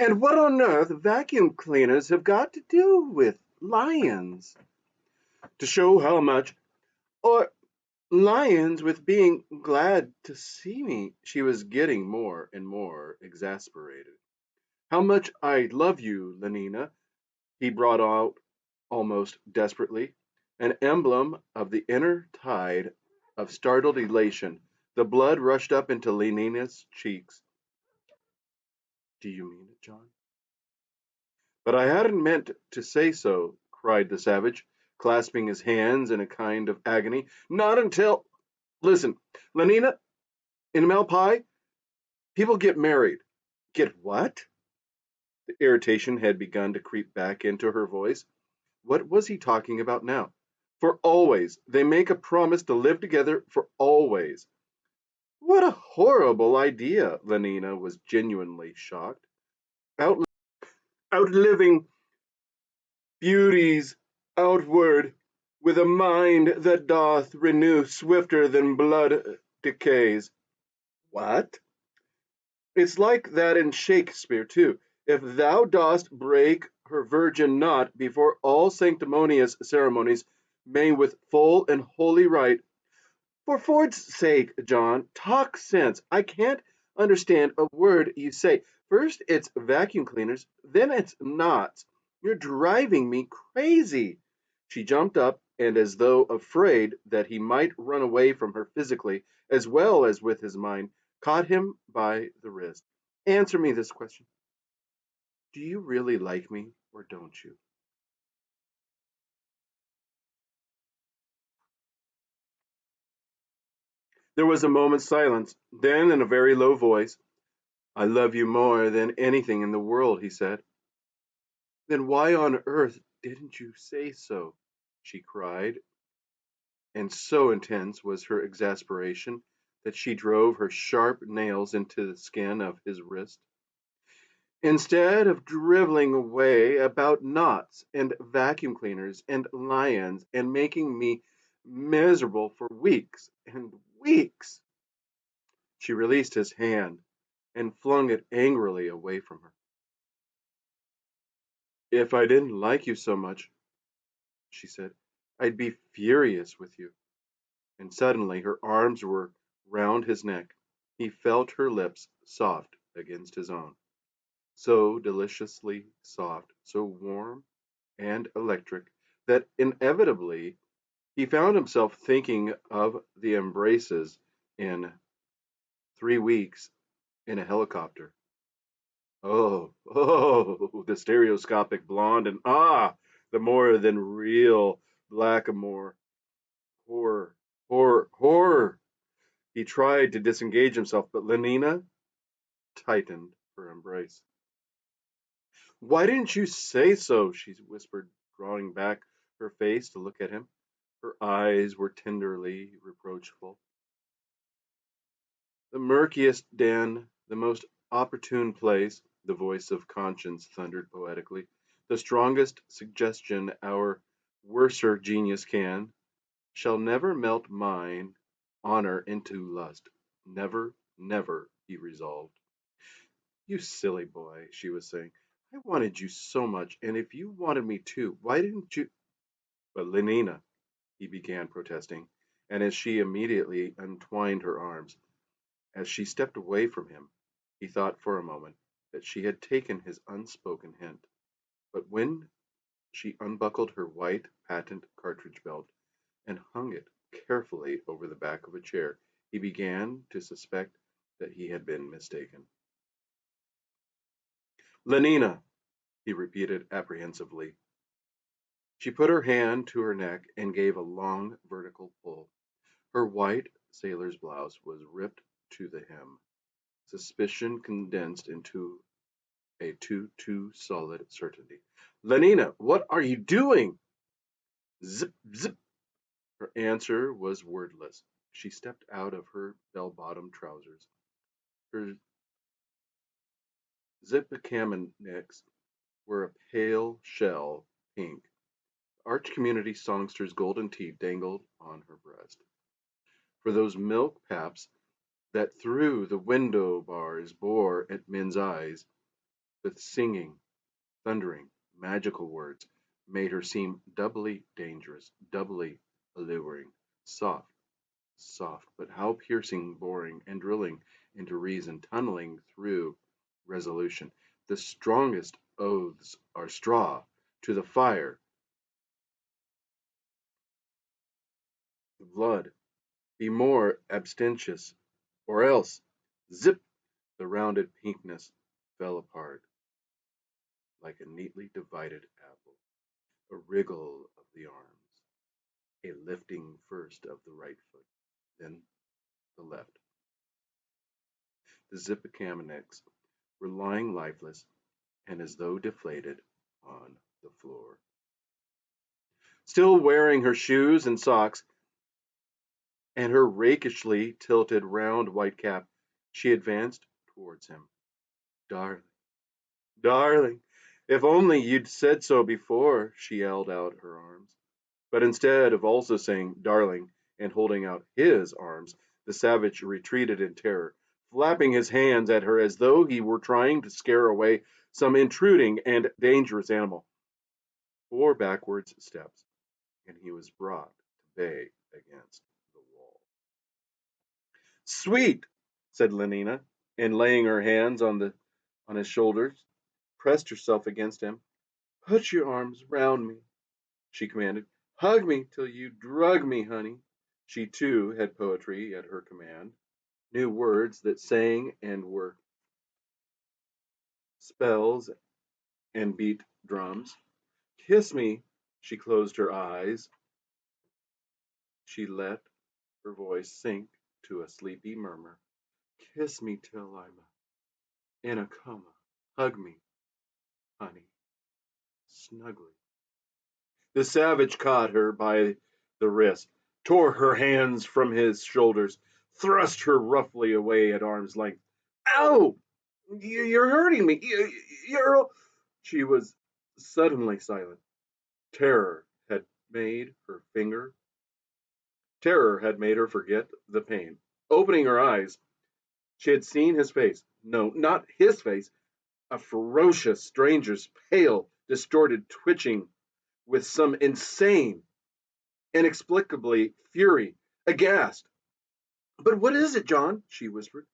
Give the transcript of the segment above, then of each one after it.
And what on earth vacuum cleaners have got to do with lions? To show how much, or lions with being glad to see me. She was getting more and more exasperated. How much I love you, Lenina, he brought out almost desperately, an emblem of the inner tide of startled elation. The blood rushed up into Lenina's cheeks. Do you mean it, John? But I hadn't meant to say so, cried the savage, clasping his hands in a kind of agony. Not until. Listen, Lenina, in Malpai, people get married. Get what? The irritation had begun to creep back into her voice. What was he talking about now? For always. They make a promise to live together for always. What a horrible idea! Lenina was genuinely shocked. Out, outliving beauties outward, with a mind that doth renew swifter than blood decays. What? It's like that in Shakespeare, too. If thou dost break her virgin knot before all sanctimonious ceremonies, may with full and holy right. For Ford's sake, John, talk sense. I can't understand a word you say. First it's vacuum cleaners, then it's knots. You're driving me crazy. She jumped up, and as though afraid that he might run away from her physically as well as with his mind, caught him by the wrist. Answer me this question. Do you really like me or don't you? There was a moment's silence. Then, in a very low voice, I love you more than anything in the world, he said. Then why on earth didn't you say so? She cried, and so intense was her exasperation that she drove her sharp nails into the skin of his wrist. Instead of driveling away about knots and vacuum cleaners and lions and making me miserable for weeks and weeks. She released his hand and flung it angrily away from her. If I didn't like you so much, she said, I'd be furious with you. And suddenly her arms were round his neck. He felt her lips soft against his own, so deliciously soft, so warm and electric, that inevitably he found himself thinking of the embraces in 3 weeks in a helicopter. Oh, oh, the stereoscopic blonde, and the more than real blackamoor. Horror, horror, horror. He tried to disengage himself, but Lenina tightened her embrace. Why didn't you say so? She whispered, drawing back her face to look at him. Her eyes were tenderly reproachful. The murkiest den, the most opportune place, the voice of conscience thundered poetically. The strongest suggestion our worser genius can, shall never melt mine honor into lust. Never, never, he resolved. You silly boy, she was saying. I wanted you so much, and if you wanted me too, why didn't you? But Lenina, he began protesting, and as she immediately untwined her arms, as she stepped away from him, he thought for a moment that she had taken his unspoken hint. But when she unbuckled her white patent cartridge belt and hung it carefully over the back of a chair, he began to suspect that he had been mistaken. Lenina, he repeated apprehensively. She put her hand to her neck and gave a long vertical pull. Her white sailor's blouse was ripped to the hem. Suspicion condensed into a too solid certainty. Lenina, what are you doing? Zip, zip. Her answer was wordless. She stepped out of her bell-bottom trousers. Her zipicamonics were a pale shell pink. Arch Community songster's golden teeth dangled on her breast. For those milk paps that through the window bars bore at men's eyes, but singing, thundering, magical words made her seem doubly dangerous, doubly alluring, soft, soft, but how piercing, boring, and drilling into reason, tunneling through resolution. The strongest oaths are straw to the fire, blood, be more abstentious, or else, zip, the rounded pinkness fell apart like a neatly divided apple, a wriggle of the arms, a lifting first of the right foot, then the left. The Zippocaminix were lying lifeless and as though deflated on the floor. Still wearing her shoes and socks and her rakishly tilted round white cap, she advanced towards him. Darling, darling, if only you'd said so before, she held out her arms. But instead of also saying darling and holding out his arms, the savage retreated in terror, flapping his hands at her as though he were trying to scare away some intruding and dangerous animal. 4 backward steps, and he was brought to bay against the wall. Sweet, said Lenina, and laying her hands on his shoulders, pressed herself against him. Put your arms round me, she commanded. Hug me till you drug me, honey. She too had poetry at her command, knew words that sang and were spells and beat drums. Kiss me. She closed her eyes. She let her voice sink to a sleepy murmur. Kiss me till I'm in a coma. Hug me, honey, snugly. The savage caught her by the wrist, tore her hands from his shoulders, thrust her roughly away at arm's length. Ow! You're hurting me. You're. She was suddenly silent. Terror had made her finger. Terror had made her forget the pain. Opening her eyes, she had seen his face. No, not his face. A ferocious stranger's pale, distorted twitching with some insane, inexplicably fury, aghast. But what is it, John? She whispered.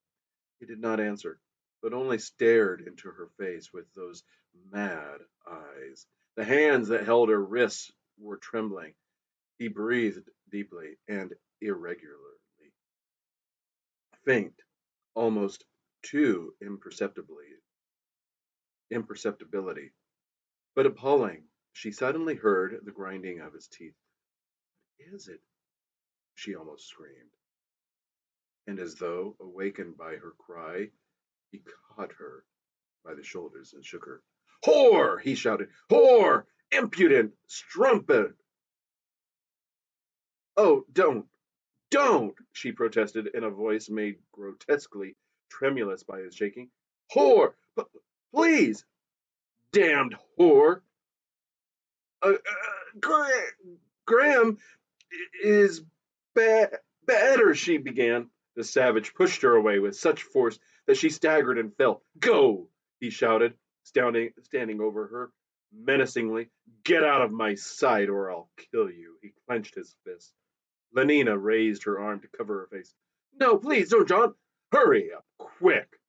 He did not answer, but only stared into her face with those mad eyes. The hands that held her wrists were trembling. He breathed deeply and irregularly, faint, almost too imperceptibility, but appalling. She suddenly heard the grinding of his teeth. What is it? She almost screamed. And as though awakened by her cry, he caught her by the shoulders and shook her. Whore! He shouted. Whore! Impudent! Strumpet! Oh, don't! She protested in a voice made grotesquely tremulous by his shaking. Whore! Please! Damned whore! Graham is better, she began. The savage pushed her away with such force that she staggered and fell. Go! He shouted, standing over her menacingly. Get out of my sight or I'll kill you. He clenched his fist. Lenina raised her arm to cover her face. No, please don't, John. Hurry up, quick.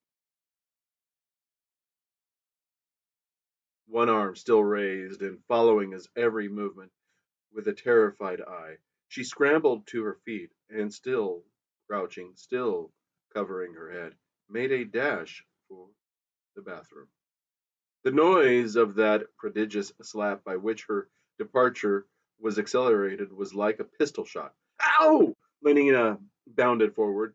One arm still raised and following his every movement with a terrified eye. She scrambled to her feet and, still crouching, still covering her head, made a dash for the bathroom. The noise of that prodigious slap by which her departure was accelerated was like a pistol shot. Ow! Lenina bounded forward,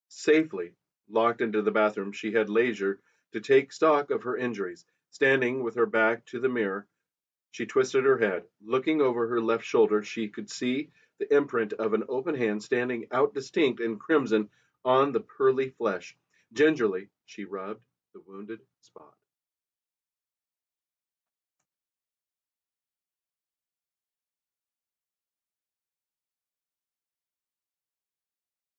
safely locked into the bathroom. She had leisure to take stock of her injuries. Standing with her back to the mirror, she twisted her head. Looking over her left shoulder, she could see the imprint of an open hand standing out distinct in crimson on the pearly flesh. Gingerly, she rubbed the wounded spot.